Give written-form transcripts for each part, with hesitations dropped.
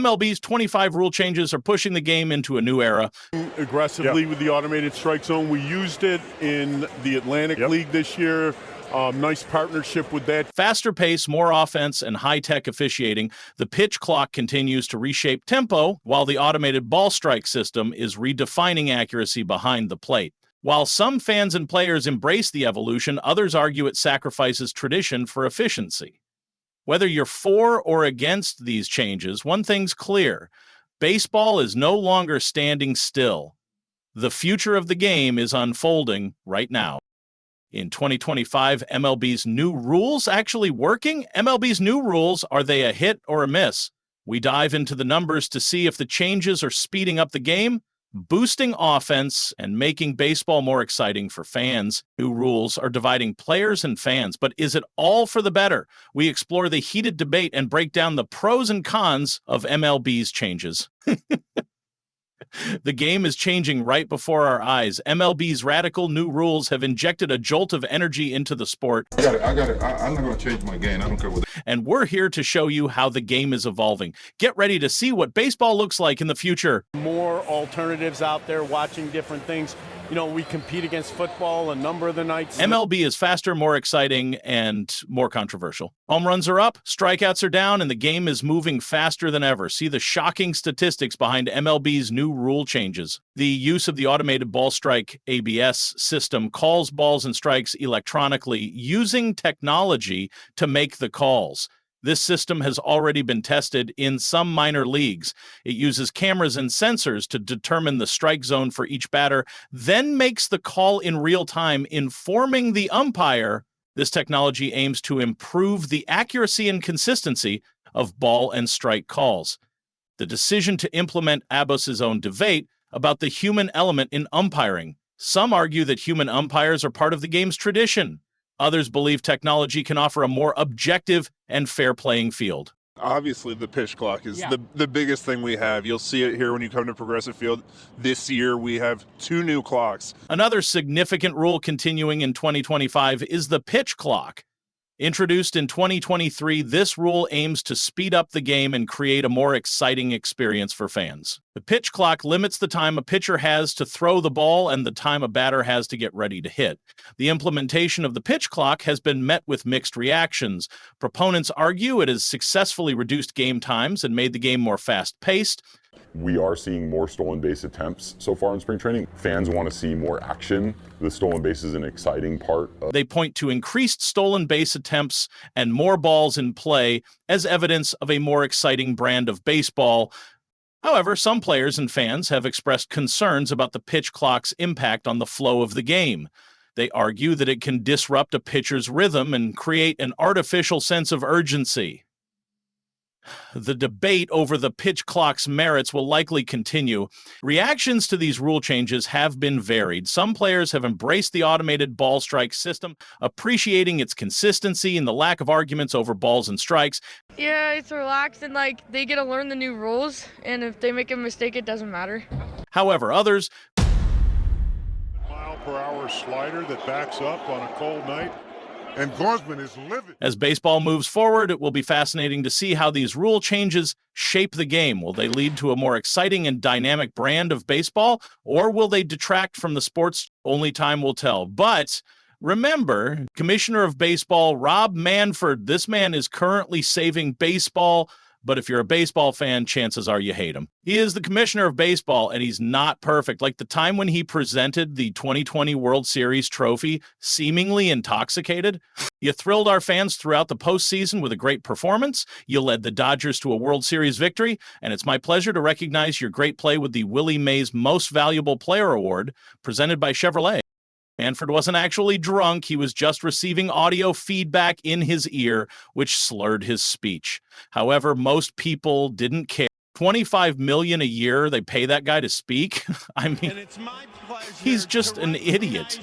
MLB's 25 rule changes are pushing the game into a new era. Aggressively with the automated strike zone. We used it in the Atlantic League this year. Nice partnership with that. Faster pace, more offense, and high-tech officiating, the pitch clock continues to reshape tempo, while the automated ball strike system is redefining accuracy behind the plate. While some fans and players embrace the evolution, others argue it sacrifices tradition for efficiency. Whether you're for or against these changes, one thing's clear: baseball is no longer standing still. The future of the game is unfolding right now. In 2025, MLB's new rules actually working? MLB's new rules, are they a hit or a miss? We dive into the numbers to see if the changes are speeding up the game, boosting offense, and making baseball more exciting for fans. New rules are dividing players and fans, but is it all for the better? We explore the heated debate and break down the pros and cons of MLB's changes. The game is changing right before our eyes. MLB's radical new rules have injected a jolt of energy into the sport. I got it. I'm not going to change my game. I don't care what. And we're here to show you how the game is evolving. Get ready to see what baseball looks like in the future. More alternatives out there, watching different things. You know, we compete against football a number of the nights. MLB is faster, more exciting, and more controversial. Home runs are up, strikeouts are down, and the game is moving faster than ever. See the shocking statistics behind MLB's new rule changes. The use of the automated ball strike ABS system calls balls and strikes electronically using technology to make the calls. This system has already been tested in some minor leagues. It uses cameras and sensors to determine the strike zone for each batter, then makes the call in real time, informing the umpire. This technology aims to improve the accuracy and consistency of ball and strike calls. The decision to implement ABOS's own debate about the human element in umpiring. Some argue that human umpires are part of the game's tradition. Others believe technology can offer a more objective and fair playing field. Obviously, the pitch clock is the biggest thing we have. You'll see it here when you come to Progressive Field. This year, we have 2 new clocks. Another significant rule continuing in 2025 is the pitch clock. Introduced in 2023, this rule aims to speed up the game and create a more exciting experience for fans. The pitch clock limits the time a pitcher has to throw the ball and the time a batter has to get ready to hit. The implementation of the pitch clock has been met with mixed reactions. Proponents argue it has successfully reduced game times and made the game more fast-paced. We are seeing more stolen base attempts so far in spring training. Fans want to see more action. The stolen base is an exciting part. They point to increased stolen base attempts and more balls in play as evidence of a more exciting brand of baseball. However, some players and fans have expressed concerns about the pitch clock's impact on the flow of the game. They argue that it can disrupt a pitcher's rhythm and create an artificial sense of urgency. The debate over the pitch clock's merits will likely continue. Reactions to these rule changes have been varied. Some players have embraced the automated ball strike system, appreciating its consistency and the lack of arguments over balls and strikes. Yeah, it's relaxed and they get to learn the new rules, and if they make a mistake, it doesn't matter. However, others... mile-per-hour slider that backs up on a cold night. Endorsement is livid. As baseball moves forward, it will be fascinating to see how these rule changes shape the game. Will they lead to a more exciting and dynamic brand of baseball, or will they detract from the sports? Only time will tell. But remember, Commissioner of Baseball Rob Manfred, this man is currently saving baseball. But if you're a baseball fan, chances are you hate him. He is the commissioner of baseball, and he's not perfect. Like the time when he presented the 2020 World Series trophy, seemingly intoxicated. You thrilled our fans throughout the postseason with a great performance. You led the Dodgers to a World Series victory, and it's my pleasure to recognize your great play with the Willie Mays Most Valuable Player Award, presented by Chevrolet. Manfred wasn't actually drunk. He was just receiving audio feedback in his ear, which slurred his speech. However, most people didn't care. $25 million a year, they pay that guy to speak? I mean, he's just an idiot.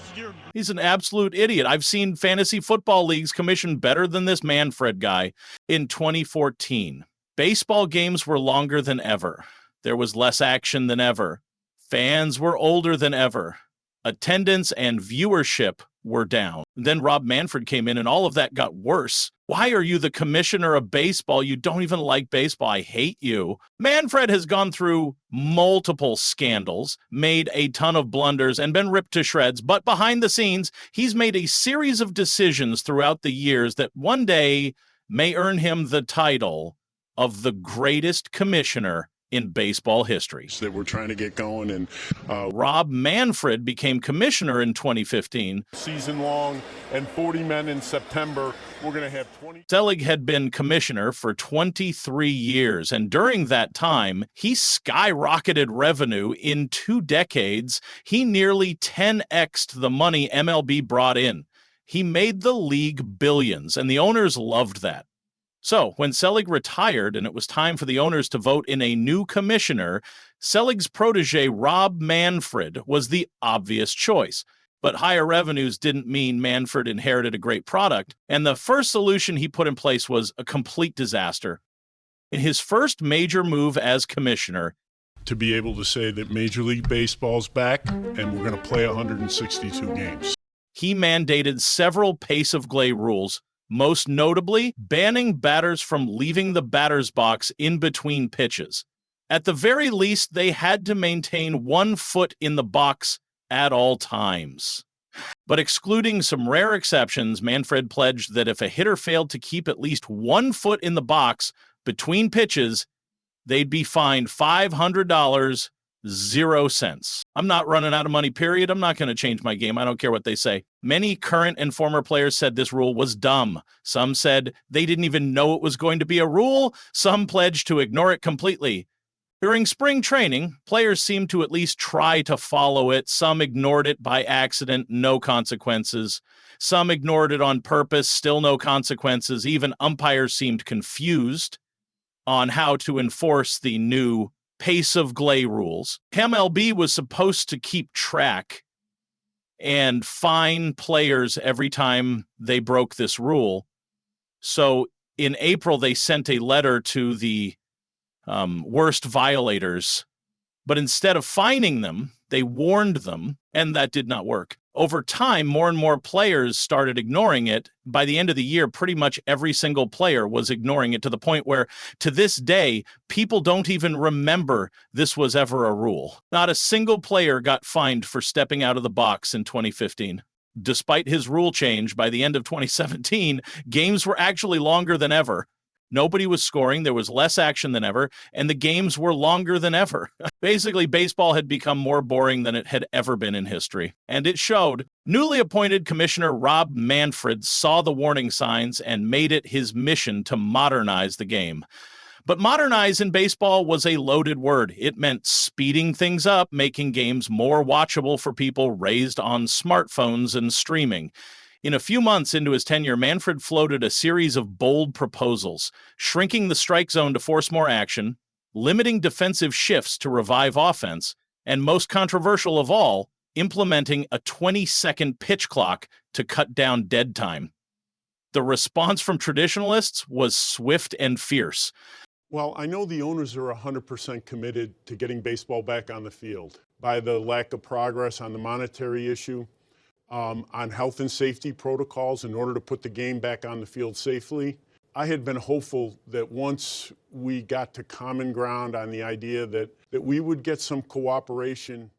He's an absolute idiot. I've seen fantasy football leagues commission better than this Manfred guy. In 2014, baseball games were longer than ever. There was less action than ever. Fans were older than ever. Attendance and viewership were down. Then Rob Manfred came in and all of that got worse. Why are you the commissioner of baseball? You don't even like baseball. I hate you. Manfred has gone through multiple scandals, made a ton of blunders, and been ripped to shreds. But behind the scenes, he's made a series of decisions throughout the years that one day may earn him the title of the greatest commissioner in baseball history. That we're trying to get going. And Rob Manfred became commissioner in 2015. season long and 40 men in September. We're going to have 20. Selig had been commissioner for 23 years, and during that time, he skyrocketed revenue. In 2 decades. He nearly 10x'd the money MLB brought in. He made the league billions, and the owners loved that. So, when Selig retired and it was time for the owners to vote in a new commissioner, Selig's protege, Rob Manfred, was the obvious choice. But higher revenues didn't mean Manfred inherited a great product, and the first solution he put in place was a complete disaster. In his first major move as commissioner, To be able to say that Major League Baseball's back and we're going to play 162 games. he mandated several pace of play rules, most notably banning batters from leaving the batter's box in between pitches. At the very least, they had to maintain 1 foot in the box at all times. But excluding some rare exceptions, Manfred pledged that if a hitter failed to keep at least 1 foot in the box between pitches, they'd be fined $500, 0 cents. I'm not running out of money, period. I'm not going to change my game. I don't care what they say. Many current and former players said this rule was dumb. Some said they didn't even know it was going to be a rule. Some pledged to ignore it completely. During spring training, players seemed to at least try to follow it. Some ignored it by accident, no consequences. Some ignored it on purpose, still no consequences. Even umpires seemed confused on how to enforce the new pace of play rules. MLB was supposed to keep track and fine players every time they broke this rule. So in April, they sent a letter to the worst violators, but instead of fining them, they warned them, and that did not work. Over time, more and more players started ignoring it. By the end of the year, pretty much every single player was ignoring it, to the point where, to this day, people don't even remember this was ever a rule. Not a single player got fined for stepping out of the box in 2015. Despite his rule change, by the end of 2017, games were actually longer than ever. Nobody was scoring, there was less action than ever, and the games were longer than ever. Basically, baseball had become more boring than it had ever been in history. And it showed. Newly appointed Commissioner Rob Manfred saw the warning signs and made it his mission to modernize the game. But modernize in baseball was a loaded word. It meant speeding things up, making games more watchable for people raised on smartphones and streaming. In a few months into his tenure, Manfred floated a series of bold proposals, shrinking the strike zone to force more action, limiting defensive shifts to revive offense, and most controversial of all, implementing a 20-second pitch clock to cut down dead time. The response from traditionalists was swift and fierce. Well, I know the owners are 100% committed to getting baseball back on the field. By the lack of progress on the monetary issue, on health and safety protocols in order to put the game back on the field safely, I had been hopeful that once we got to common ground on the idea that we would get some cooperation